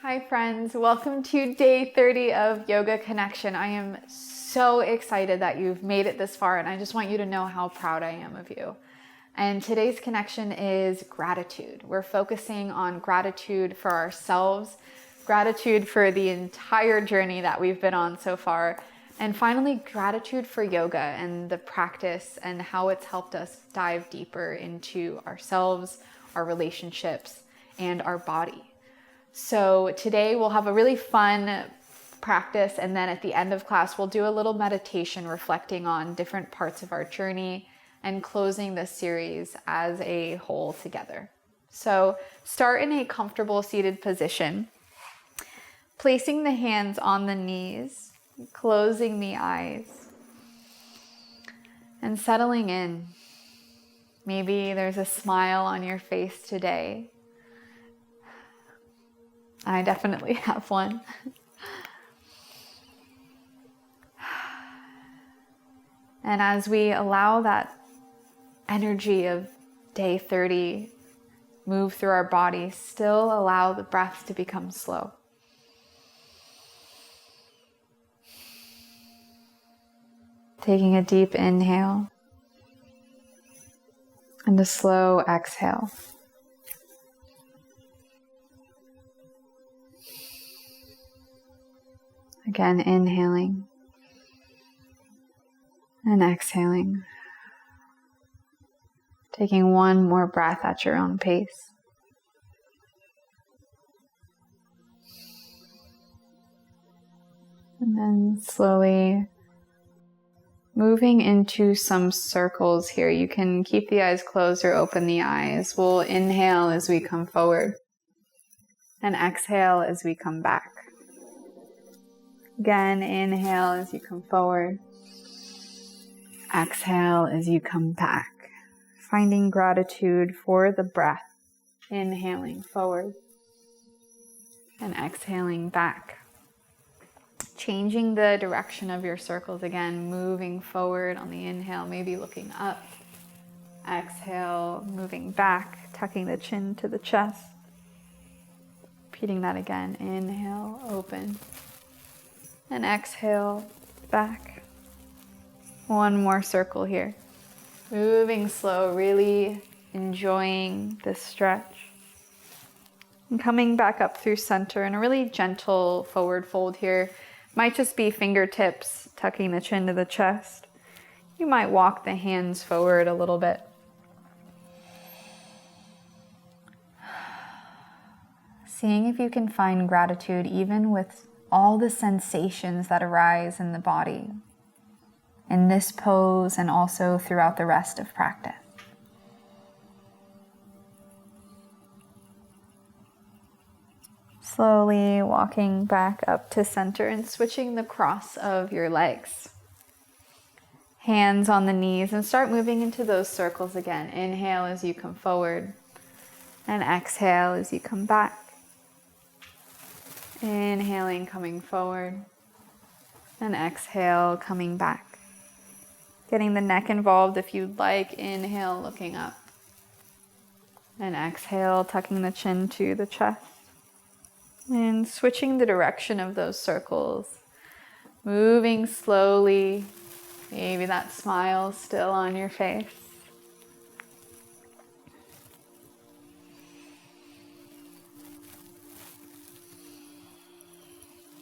Hi friends, welcome to day 30 of Yoga Connection. I am so excited that you've made it this far, and I just want you to know how proud I am of you. And today's connection is gratitude. We're focusing on gratitude for ourselves, gratitude for the entire journey that we've been on so far, and finally gratitude for yoga and the practice and how it's helped us dive deeper into ourselves, our relationships, and our body. So today we'll have a really fun practice, and then at the end of class we'll do a little meditation reflecting on different parts of our journey and closing this series as a whole together. So start in a comfortable seated position, placing the hands on the knees, closing the eyes, and settling in. Maybe there's a smile on your face today. I definitely have one. And as we allow that energy of day 30 move through our body, still allow the breath to become slow. Taking a deep inhale and a slow exhale. Again, inhaling and exhaling. Taking one more breath at your own pace. And then slowly moving into some circles here. You can keep the eyes closed or open the eyes. We'll inhale as we come forward and exhale as we come back. Again, inhale as you come forward. Exhale as you come back. Finding gratitude for the breath. Inhaling forward and exhaling back. Changing the direction of your circles again, moving forward on the inhale, maybe looking up. Exhale, moving back, tucking the chin to the chest. Repeating that again. Inhale, open. And exhale, back. One more circle here. Moving slow, really enjoying this stretch. And coming back up through center in a really gentle forward fold here. Might just be fingertips tucking the chin to the chest. You might walk the hands forward a little bit. Seeing if you can find gratitude even with all the sensations that arise in the body, in this pose and also throughout the rest of practice. Slowly walking back up to center and switching the cross of your legs. Hands on the knees and start moving into those circles again. Inhale as you come forward and exhale as you come back. Inhaling, coming forward, and exhale, coming back. Getting the neck involved if you'd like. Inhale, looking up, and exhale, tucking the chin to the chest. And switching the direction of those circles. Moving slowly, maybe that smile still on your face.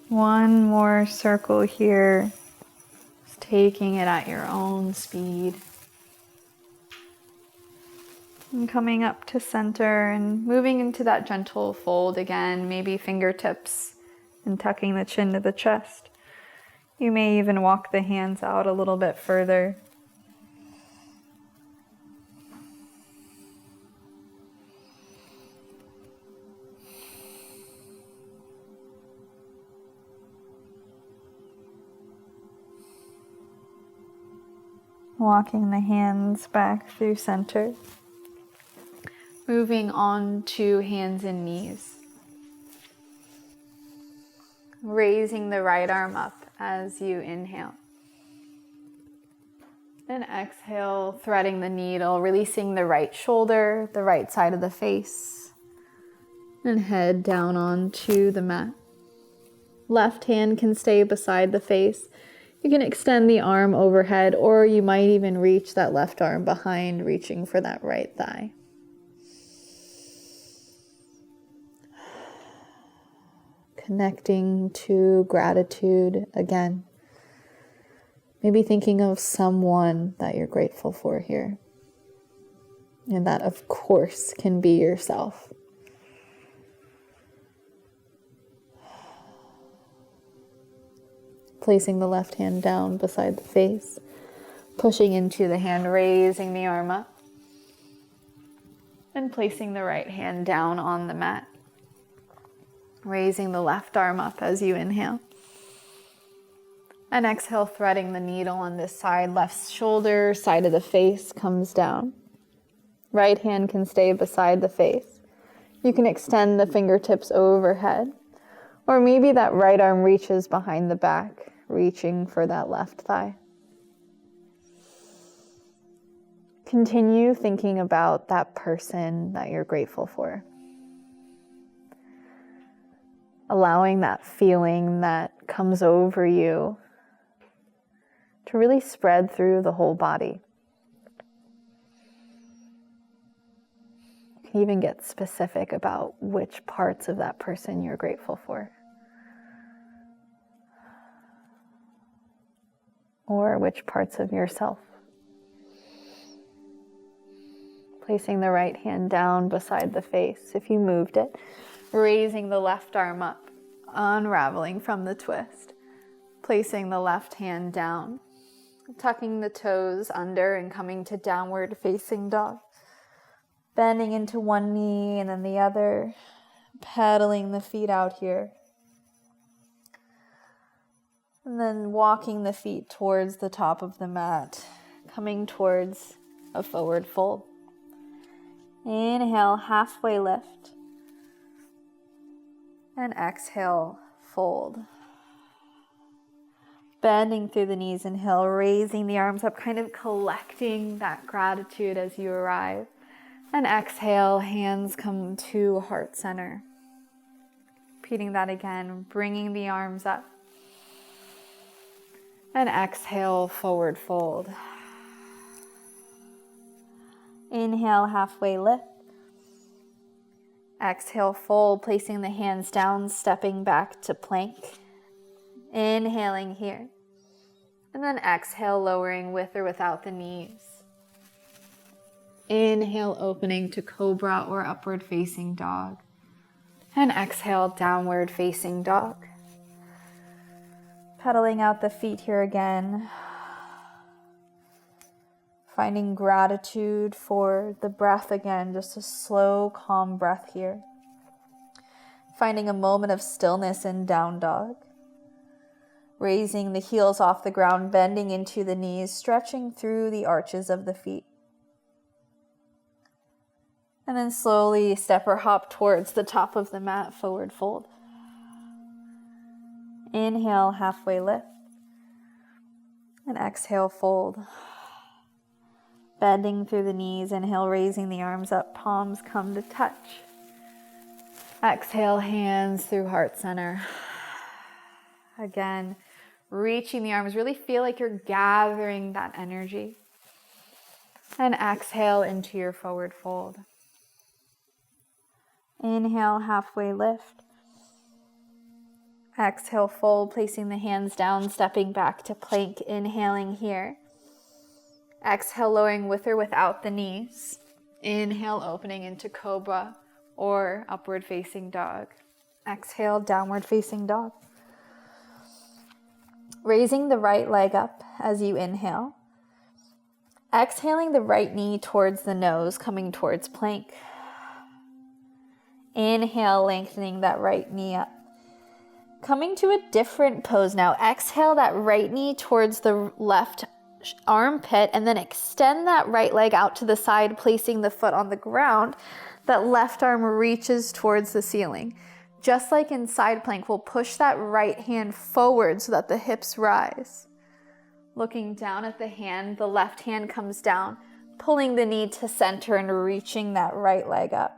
One more circle here, just taking it at your own speed. And coming up to center and moving into that gentle fold again, maybe fingertips and tucking the chin to the chest. You may even walk the hands out a little bit further. Walking the hands back through center. Moving on to hands and knees. Raising the right arm up as you inhale. And exhale, threading the needle, releasing the right shoulder, the right side of the face. And head down onto the mat. Left hand can stay beside the face. You can extend the arm overhead, or you might even reach that left arm behind, reaching for that right thigh. Connecting to gratitude again. Maybe thinking of someone that you're grateful for here. And that, of course, can be yourself. Placing the left hand down beside the face. Pushing into the hand, raising the arm up. And placing the right hand down on the mat. Raising the left arm up as you inhale. And exhale, threading the needle on this side. Left shoulder, side of the face comes down. Right hand can stay beside the face. You can extend the fingertips overhead. Or maybe that right arm reaches behind the back, reaching for that left thigh. Continue thinking about that person that you're grateful for. Allowing that feeling that comes over you to really spread through the whole body. You can even get specific about which parts of that person you're grateful for. Or which parts of yourself. Placing the right hand down beside the face if you moved it. Raising the left arm up, unraveling from the twist. Placing the left hand down. Tucking the toes under and coming to downward facing dog. Bending into one knee and then the other. Pedaling the feet out here. And then walking the feet towards the top of the mat. Coming towards a forward fold. Inhale, halfway lift. And exhale, fold. Bending through the knees, inhale, raising the arms up, kind of collecting that gratitude as you arrive. And exhale, hands come to heart center. Repeating that again, bringing the arms up. And exhale, forward fold. Inhale, halfway lift. Exhale, fold, placing the hands down, stepping back to plank. Inhaling here. And then exhale, lowering with or without the knees. Inhale, opening to cobra or upward facing dog. And exhale, downward facing dog. Pedaling out the feet here again. Finding gratitude for the breath again, just a slow, calm breath here. Finding a moment of stillness in down dog. Raising the heels off the ground, bending into the knees, stretching through the arches of the feet. And then slowly step or hop towards the top of the mat, forward fold. Inhale, halfway lift. And exhale, fold. Bending through the knees, inhale, raising the arms up, palms come to touch. Exhale, hands through heart center. Again, reaching the arms, really feel like you're gathering that energy. And exhale into your forward fold. Inhale, halfway lift. Exhale, fold, placing the hands down, stepping back to plank, inhaling here. Exhale, lowering with or without the knees. Inhale, opening into cobra or upward facing dog. Exhale, downward facing dog. Raising the right leg up as you inhale. Exhaling the right knee towards the nose, coming towards plank. Inhale, lengthening that right knee up. Coming to a different pose now. Exhale that right knee towards the left armpit and then extend that right leg out to the side, placing the foot on the ground. That left arm reaches towards the ceiling. Just like in side plank, we'll push that right hand forward so that the hips rise. Looking down at the hand, the left hand comes down, pulling the knee to center and reaching that right leg up.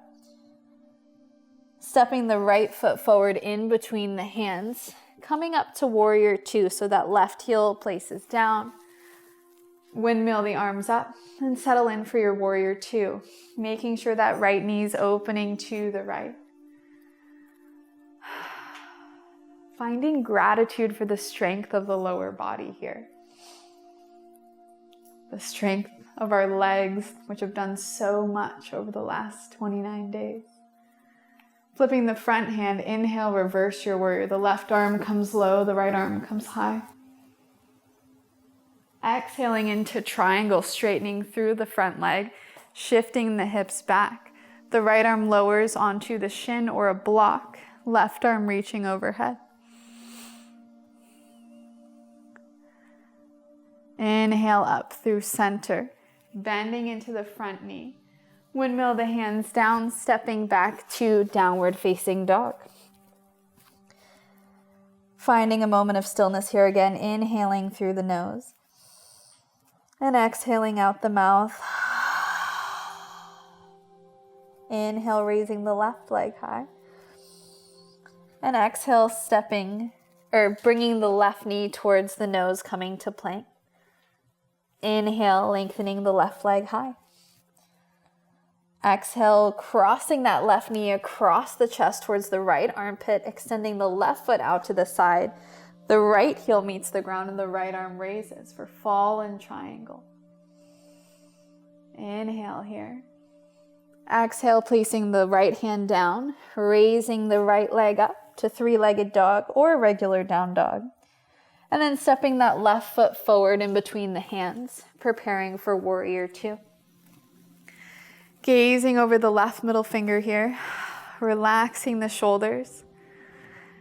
Stepping the right foot forward in between the hands, coming up to warrior two, so that left heel places down. Windmill the arms up and settle in for your warrior two, making sure that right knee's opening to the right. Finding gratitude for the strength of the lower body here. The strength of our legs, which have done so much over the last 29 days. Flipping the front hand, inhale, reverse your warrior. The left arm comes low, the right arm comes high. Exhaling into triangle, straightening through the front leg, shifting the hips back. The right arm lowers onto the shin or a block, left arm reaching overhead. Inhale up through center, bending into the front knee. Windmill the hands down, stepping back to downward facing dog. Finding a moment of stillness here again, inhaling through the nose and exhaling out the mouth. Inhale, raising the left leg high. And exhale, bringing the left knee towards the nose, coming to plank. Inhale, lengthening the left leg high. Exhale, crossing that left knee across the chest towards the right armpit, extending the left foot out to the side. The right heel meets the ground and the right arm raises for fallen triangle. Inhale here. Exhale, placing the right hand down, raising the right leg up to three-legged dog or regular down dog. And then stepping that left foot forward in between the hands, preparing for warrior two. Gazing over the left middle finger here, relaxing the shoulders.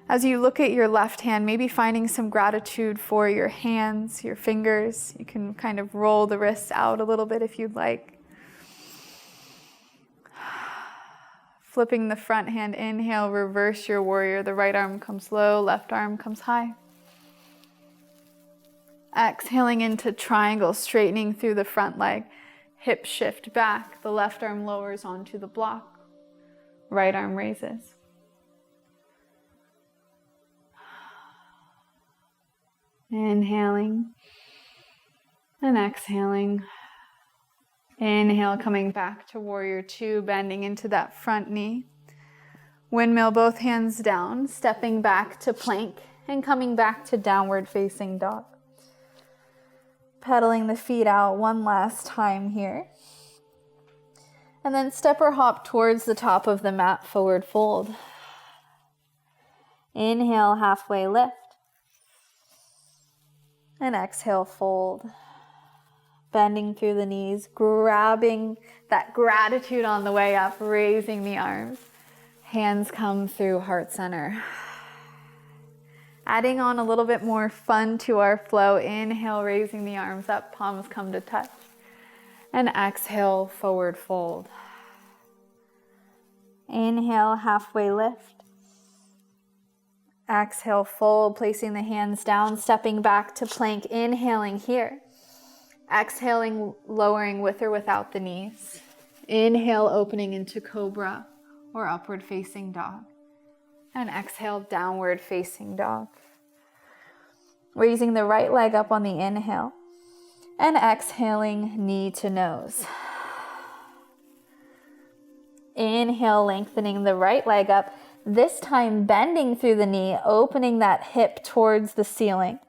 As you look at your left hand, maybe finding some gratitude for your hands, your fingers. You can kind of roll the wrists out a little bit if you'd like. Flipping the front hand, inhale, reverse your warrior. The right arm comes low, left arm comes high. Exhaling into triangle, straightening through the front leg. Hip shift back, the left arm lowers onto the block, right arm raises. Inhaling and exhaling. Inhale, coming back to warrior two, bending into that front knee. Windmill both hands down, stepping back to plank and coming back to downward facing dog. Pedaling the feet out one last time here. And then step or hop towards the top of the mat, forward fold. Inhale, halfway lift. And exhale, fold. Bending through the knees, grabbing that gratitude on the way up, raising the arms. Hands come through heart center. Adding on a little bit more fun to our flow. Inhale, raising the arms up, palms come to touch. And exhale, forward fold. Inhale, halfway lift. Exhale, fold, placing the hands down, stepping back to plank, inhaling here. Exhaling, lowering with or without the knees. Inhale, opening into cobra or upward facing dog. And exhale, downward facing dog. Raising the right leg up on the inhale. And exhaling, knee to nose. Inhale, lengthening the right leg up. This time bending through the knee, opening that hip towards the ceiling.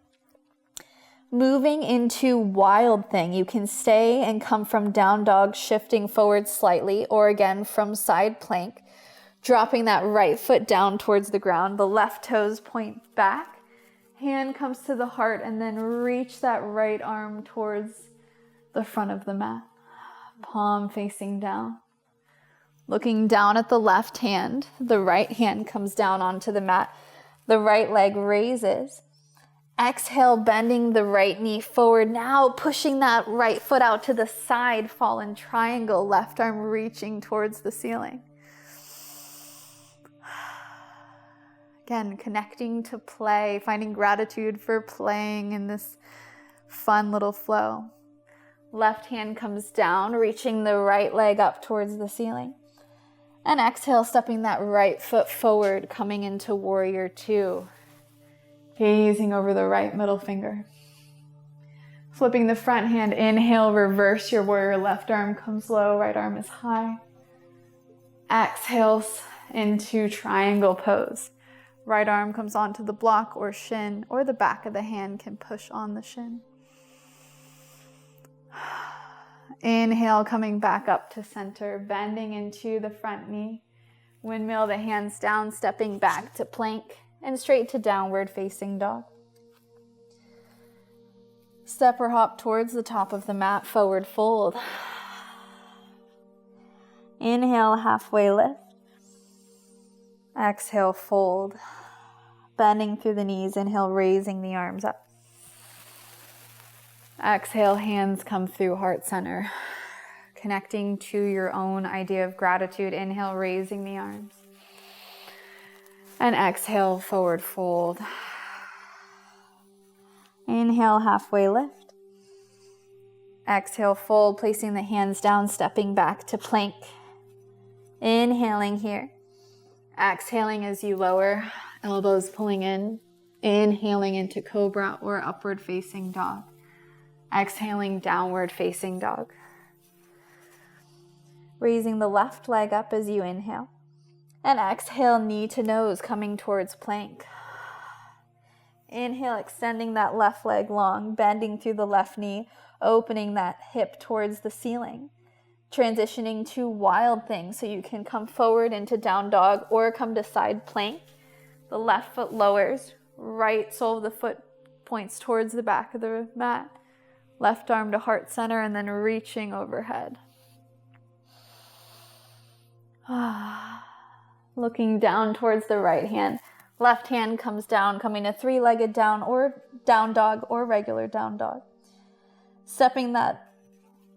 Moving into wild thing. You can stay and come from down dog, shifting forward slightly, or again from side plank. Dropping that right foot down towards the ground. The left toes point back. Hand comes to the heart and then reach that right arm towards the front of the mat. Palm facing down. Looking down at the left hand. The right hand comes down onto the mat. The right leg raises. Exhale, bending the right knee forward. Now pushing that right foot out to the side. Fallen triangle. Left arm reaching towards the ceiling. Again, connecting to play, finding gratitude for playing in this fun little flow. Left hand comes down, reaching the right leg up towards the ceiling. And exhale, stepping that right foot forward, coming into warrior two. Gazing over the right middle finger. Flipping the front hand, inhale, reverse your warrior. Left arm comes low, right arm is high. Exhales into triangle pose. Right arm comes onto the block or shin, or the back of the hand can push on the shin. Inhale, coming back up to center, bending into the front knee. Windmill the hands down, stepping back to plank and straight to downward facing dog. Step or hop towards the top of the mat, forward fold. Inhale, halfway lift. Exhale, fold. Bending through the knees, inhale, raising the arms up. Exhale, hands come through heart center. Connecting to your own idea of gratitude. Inhale, raising the arms. And exhale, forward fold. Inhale, halfway lift. Exhale, fold, placing the hands down, stepping back to plank. Inhaling here. Exhaling as you lower, elbows pulling in. Inhaling into cobra or upward facing dog. Exhaling, downward facing dog. Raising the left leg up as you inhale. And exhale, knee to nose, coming towards plank. Inhale, extending that left leg long, bending through the left knee, opening that hip towards the ceiling. Transitioning to wild thing, so you can come forward into down dog or come to side plank. The left foot lowers, right sole of the foot points towards the back of the mat. Left arm to heart center and then reaching overhead. Looking down towards the right hand. Left hand comes down, coming to three-legged down or down dog or regular down dog. Stepping that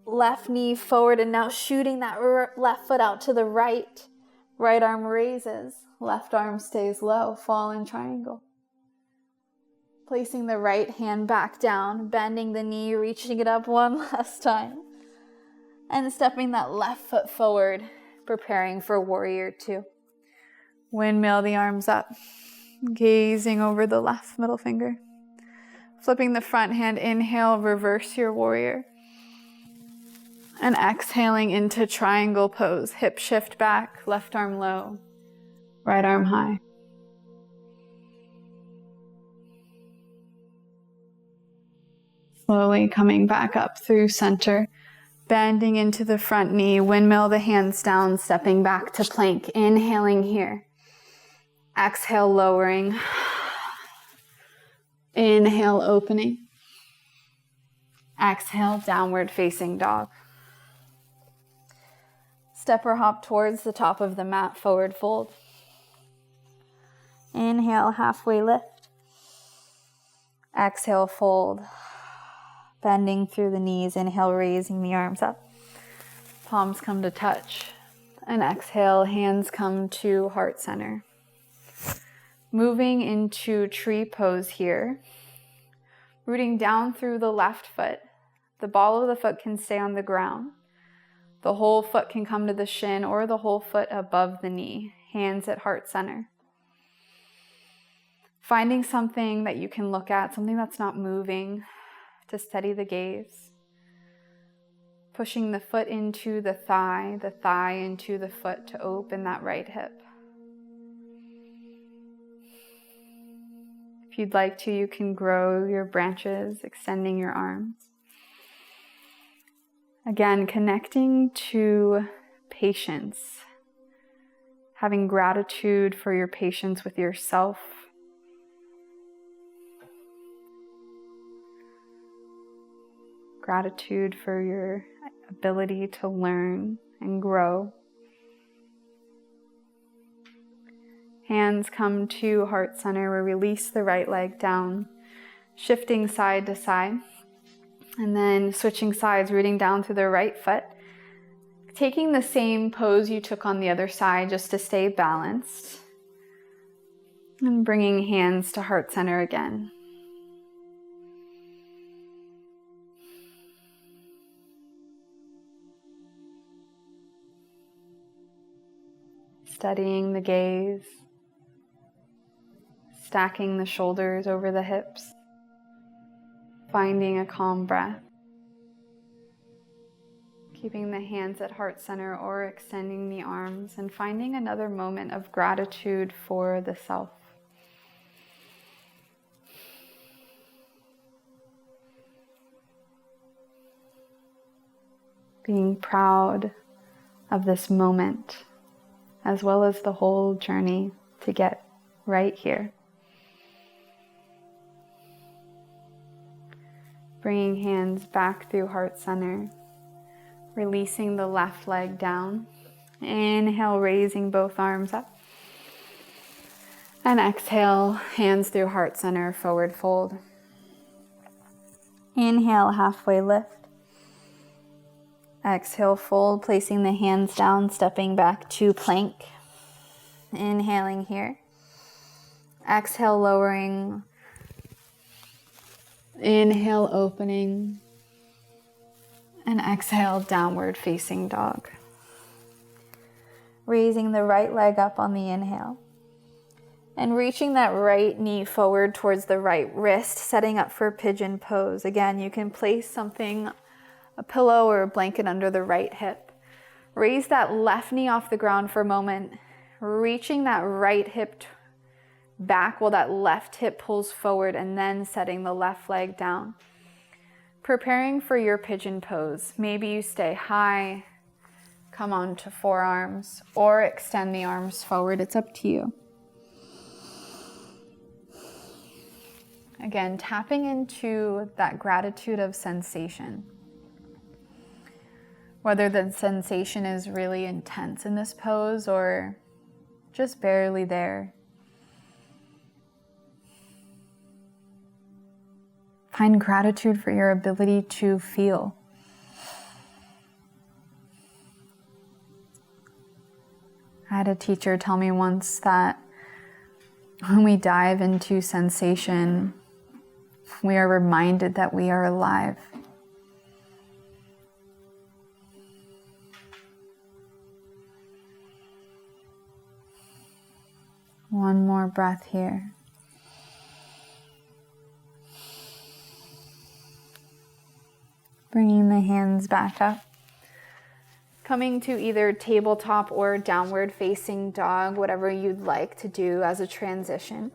left knee forward and now shooting that left foot out to the right. Right arm raises, left arm stays low, fall in triangle. Placing the right hand back down, bending the knee, reaching it up one last time. And stepping that left foot forward, preparing for warrior two. Windmill the arms up, gazing over the left middle finger. Flipping the front hand, inhale, reverse your warrior. And exhaling into triangle pose. Hip shift back, left arm low, right arm high. Slowly coming back up through center, bending into the front knee, windmill the hands down, stepping back to plank. Inhaling here. Exhale, lowering. Inhale, opening. Exhale, downward facing dog. Step or hop towards the top of the mat, forward fold. Inhale, halfway lift. Exhale, fold. Bending through the knees, inhale, raising the arms up. Palms come to touch. And exhale, hands come to heart center. Moving into tree pose here. Rooting down through the left foot. The ball of the foot can stay on the ground. The whole foot can come to the shin or the whole foot above the knee. Hands at heart center. Finding something that you can look at, something that's not moving, to steady the gaze. Pushing the foot into the thigh into the foot to open that right hip. If you'd like to, you can grow your branches, extending your arms. Again, connecting to patience. Having gratitude for your patience with yourself. Gratitude for your ability to learn and grow. Hands come to heart center. We release the right leg down, shifting side to side. And then switching sides, rooting down through the right foot. Taking the same pose you took on the other side just to stay balanced. And bringing hands to heart center again. Steadying the gaze, stacking the shoulders over the hips, finding a calm breath, keeping the hands at heart center or extending the arms, and finding another moment of gratitude for the self. Being proud of this moment, as well as the whole journey to get right here. Bringing hands back through heart center, releasing the left leg down. Inhale, raising both arms up. And exhale, hands through heart center, forward fold. Inhale, halfway lift. Exhale, fold, placing the hands down, stepping back to plank. Inhaling here. Exhale, lowering. Inhale, opening. And exhale, downward facing dog. Raising the right leg up on the inhale. And reaching that right knee forward towards the right wrist, setting up for pigeon pose. Again, you can place something, a pillow or a blanket under the right hip. Raise that left knee off the ground for a moment, reaching that right hip back while that left hip pulls forward, and then setting the left leg down. Preparing for your pigeon pose. Maybe you stay high, come onto forearms, or extend the arms forward. It's up to you. Again, tapping into that gratitude of sensation. Whether the sensation is really intense in this pose or just barely there. Find gratitude for your ability to feel. I had a teacher tell me once that when we dive into sensation, we are reminded that we are alive. One more breath here. Bringing the hands back up. Coming to either tabletop or downward facing dog, whatever you'd like to do as a transition.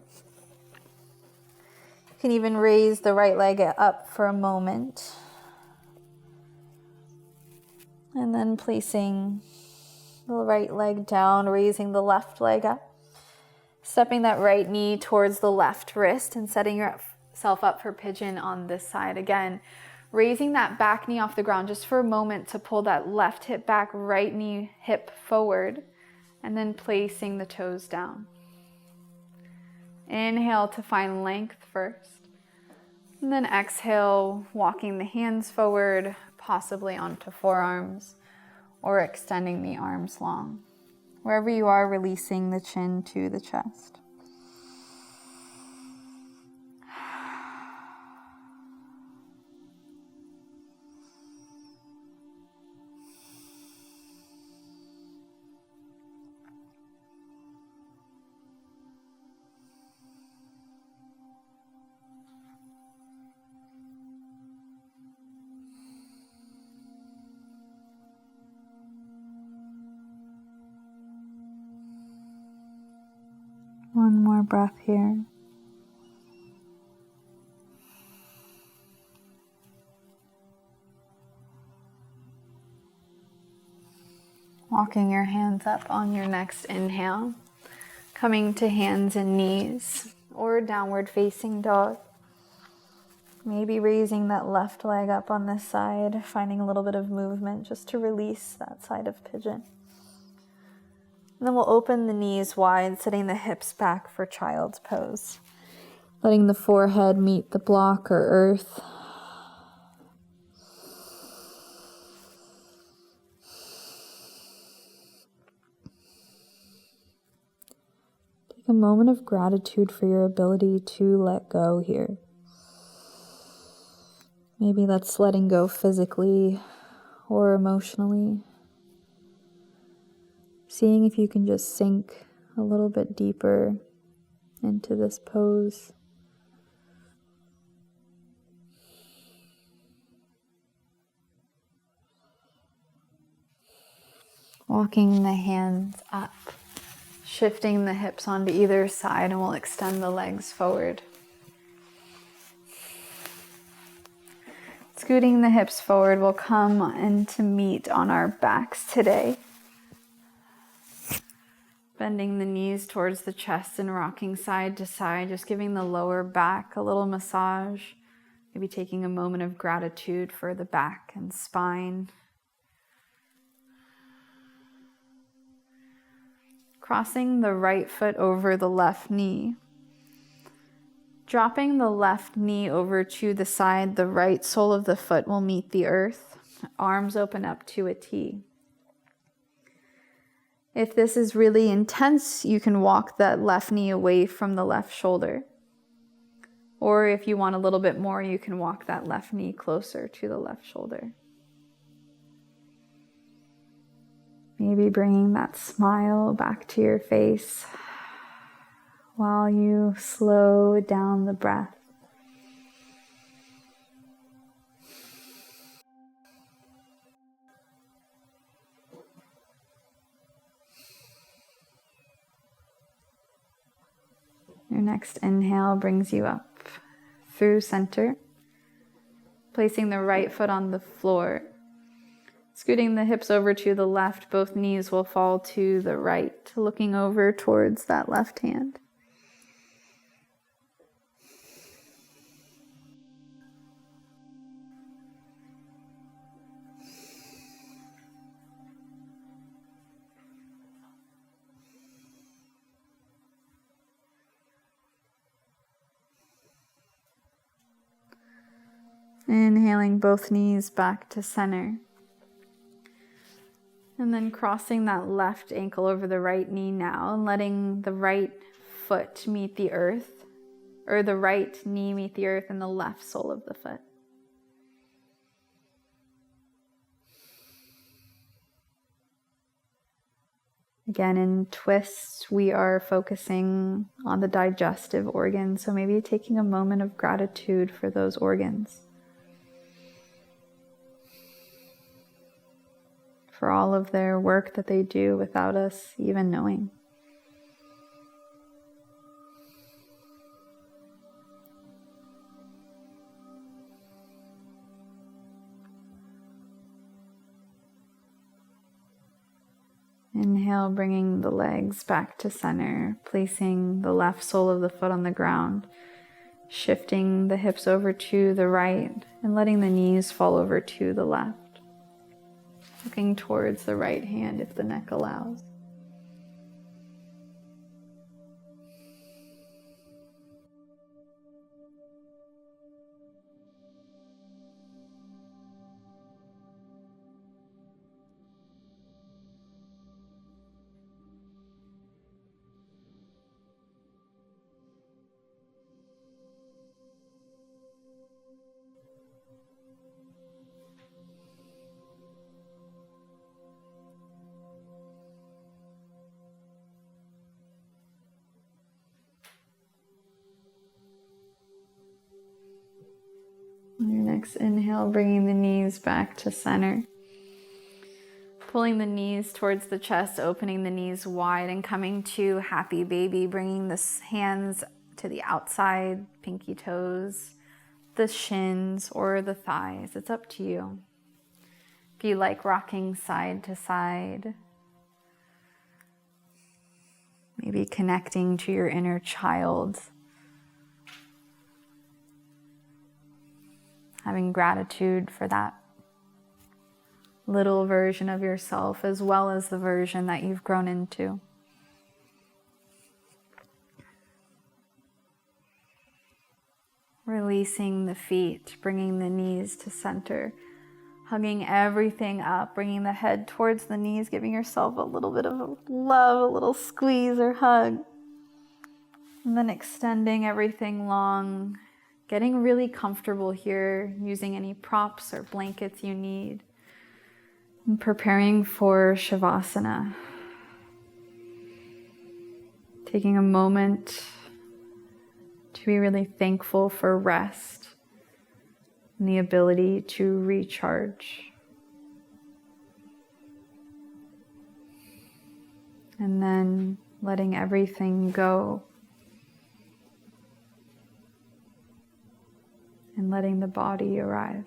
You can even raise the right leg up for a moment. And then placing the right leg down, raising the left leg up. Stepping that right knee towards the left wrist and setting yourself up for pigeon on this side. Again, raising that back knee off the ground just for a moment to pull that left hip back, right knee hip forward, and then placing the toes down. Inhale to find length first, and then exhale, walking the hands forward, possibly onto forearms, or extending the arms long. Wherever you are, releasing the chin to the chest. One more breath here. Walking your hands up on your next inhale. Coming to hands and knees or downward facing dog. Maybe raising that left leg up on this side, finding a little bit of movement just to release that side of pigeon. And then we'll open the knees wide, setting the hips back for child's pose. Letting the forehead meet the block or earth. Take a moment of gratitude for your ability to let go here. Maybe that's letting go physically or emotionally. seeing if you can just sink a little bit deeper into this pose. Walking the hands up, shifting the hips onto either side, and we'll extend the legs forward. Scooting the hips forward, we'll come into meet on our backs today. Bending the knees towards the chest and rocking side to side, just giving the lower back a little massage. Maybe taking a moment of gratitude for the back and spine. Crossing the right foot over the left knee. Dropping the left knee over to the side, the right sole of the foot will meet the earth. Arms open up to a T. If this is really intense, you can walk that left knee away from the left shoulder. Or if you want a little bit more, you can walk that left knee closer to the left shoulder. Maybe bringing that smile back to your face while you slow down the breath. Your next inhale brings you up through center, placing the right foot on the floor. Scooting the hips over to the left, both knees will fall to the right, looking over towards that left hand. Inhaling both knees back to center. And then crossing that left ankle over the right knee now and letting the right foot meet the earth, or the right knee meet the earth and the left sole of the foot. Again, in twists, we are focusing on the digestive organs, so maybe taking a moment of gratitude for those organs. For all of their work that they do without us even knowing. Inhale, bringing the legs back to center, placing the left sole of the foot on the ground, shifting the hips over to the right, and letting the knees fall over to the left. Looking towards the right hand if the neck allows. Your next inhale, bringing the knees back to center. Pulling the knees towards the chest, opening the knees wide and coming to happy baby, bringing the hands to the outside, pinky toes, the shins or the thighs. It's up to you. If you like rocking side to side, maybe connecting to your inner child. Having gratitude for that little version of yourself as well as the version that you've grown into. Releasing the feet, bringing the knees to center, hugging everything up, bringing the head towards the knees, giving yourself a little bit of love, a little squeeze or hug. And then extending everything long. Getting really comfortable here, using any props or blankets you need. And preparing for Shavasana. Taking a moment to be really thankful for rest and the ability to recharge. And then letting everything go and letting the body arrive.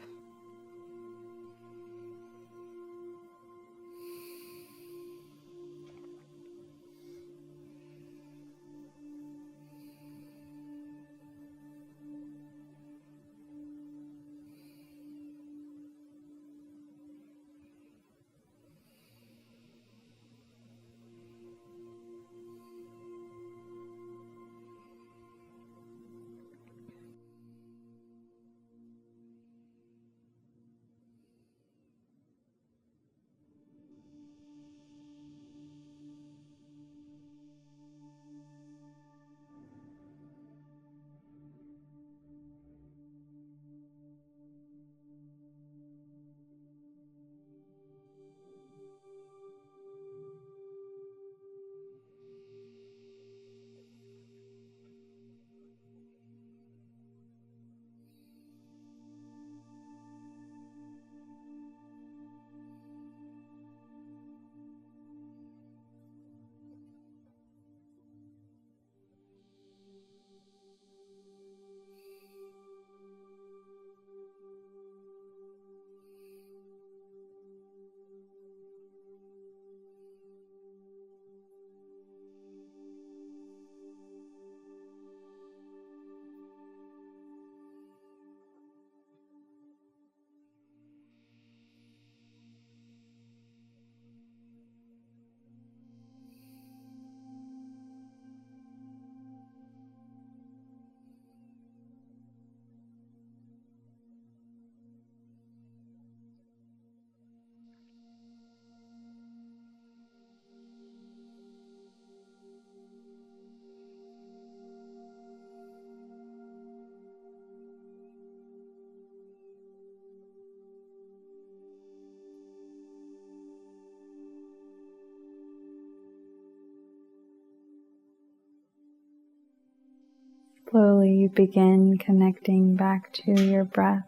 Slowly you begin connecting back to your breath,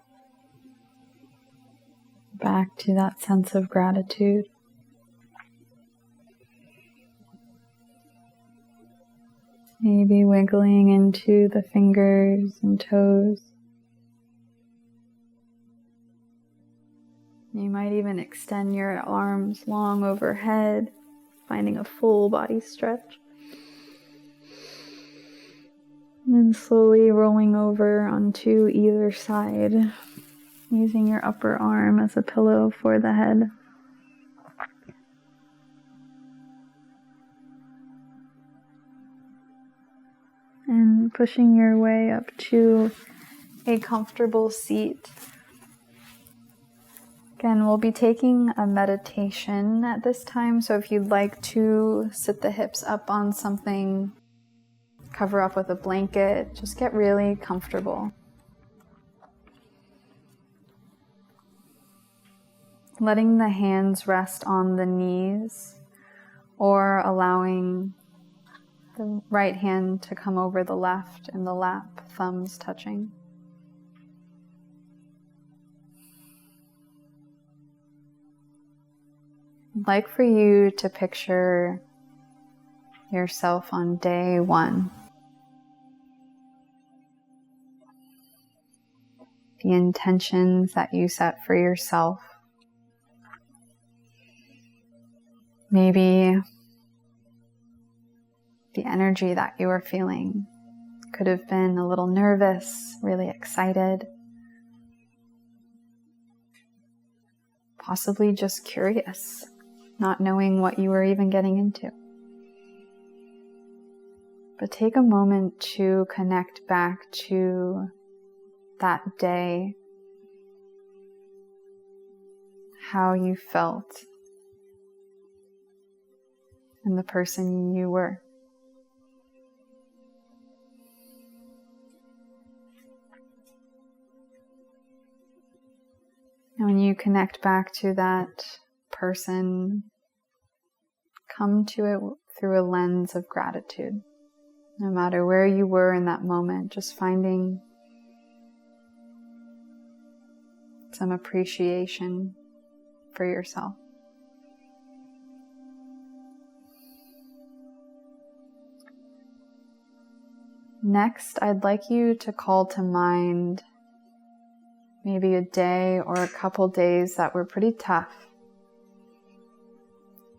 back to that sense of gratitude. Maybe wiggling into the fingers and toes. You might even extend your arms long overhead, finding a full body stretch. And slowly rolling over onto either side, using your upper arm as a pillow for the head. And pushing your way up to a comfortable seat. Again, we'll be taking a meditation at this time, so if you'd like to sit the hips up on something, cover up with a blanket, just get really comfortable. Letting the hands rest on the knees or allowing the right hand to come over the left in the lap, thumbs touching. I'd like for you to picture yourself on day 1. The intentions that you set for yourself. Maybe the energy that you were feeling could have been a little nervous, really excited, possibly just curious, not knowing what you were even getting into. But take a moment to connect back to that day, how you felt, and the person you were. And when you connect back to that person, come to it through a lens of gratitude. No matter where you were in that moment, just finding some appreciation for yourself. Next, I'd like you to call to mind maybe a day or a couple days that were pretty tough.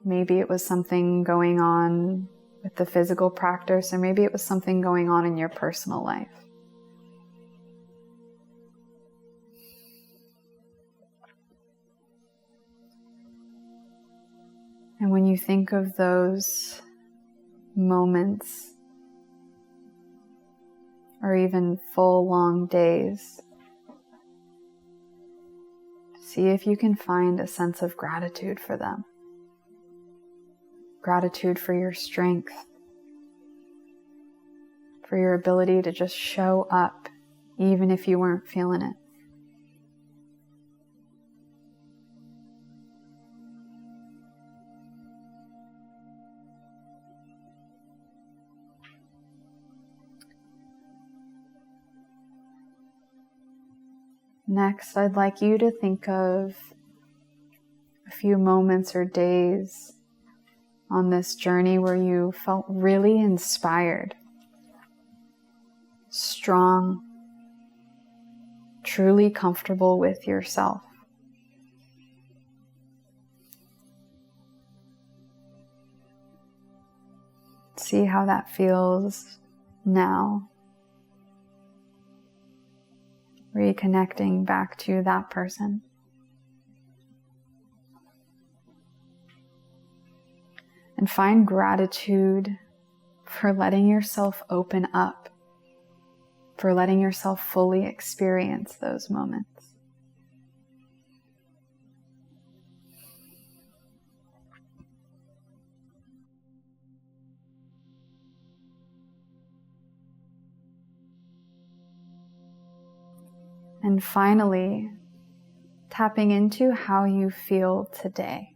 Maybe it was something going on with the physical practice, or maybe it was something going on in your personal life. And when you think of those moments, or even full long days, see if you can find a sense of gratitude for them. Gratitude for your strength, for your ability to just show up even if you weren't feeling it. Next, I'd like you to think of a few moments or days on this journey where you felt really inspired, strong, truly comfortable with yourself. See how that feels now. Reconnecting back to that person. And find gratitude for letting yourself open up, for letting yourself fully experience those moments. And finally, tapping into how you feel today.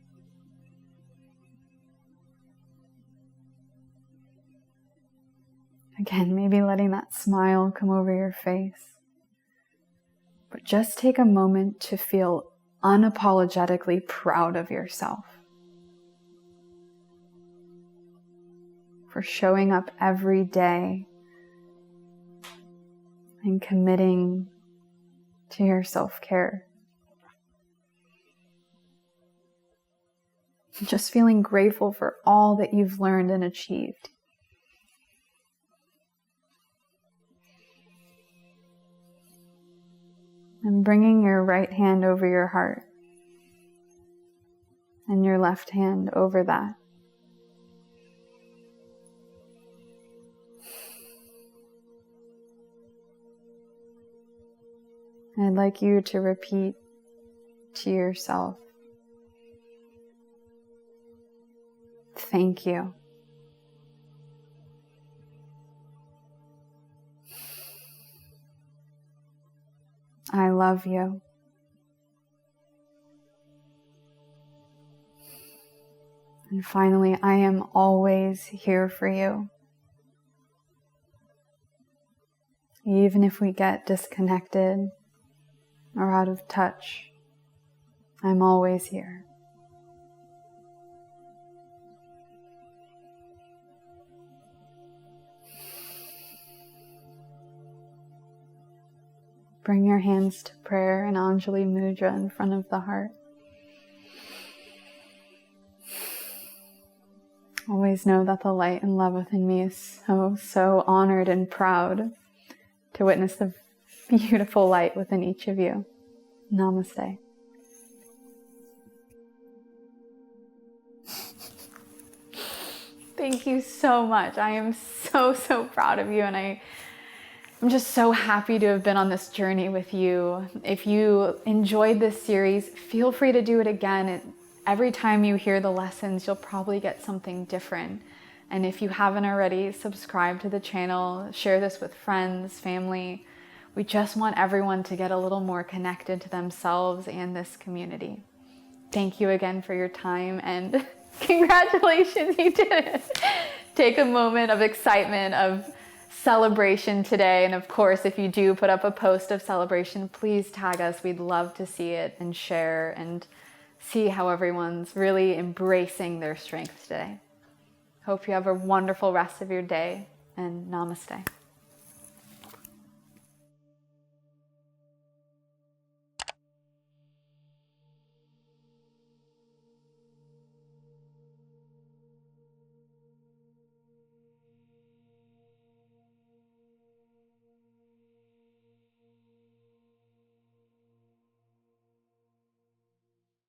Again, maybe letting that smile come over your face. But just take a moment to feel unapologetically proud of yourself for showing up every day and committing to your self-care. Just feeling grateful for all that you've learned and achieved. And bringing your right hand over your heart and your left hand over that. I'd like you to repeat to yourself, thank you. I love you. And finally, I am always here for you. Even if we get disconnected or out of touch, I'm always here. Bring your hands to prayer and Anjali Mudra in front of the heart. Always know that the light and love within me is so honored and proud to witness the beautiful light within each of you. Namaste. Thank you so much. I am so proud of you, and I'm just so happy to have been on this journey with you. If you enjoyed this series, feel free to do it again. Every time you hear the lessons, you'll probably get something different. And if you haven't already, subscribe to the channel, share this with friends, family. We just want everyone to get a little more connected to themselves and this community. Thank you again for your time, and congratulations, you did it. take a moment of excitement, of celebration today. And of course, if you do put up a post of celebration, please tag us. We'd love to see it and share and see how everyone's really embracing their strength today. Hope you have a wonderful rest of your day, and namaste.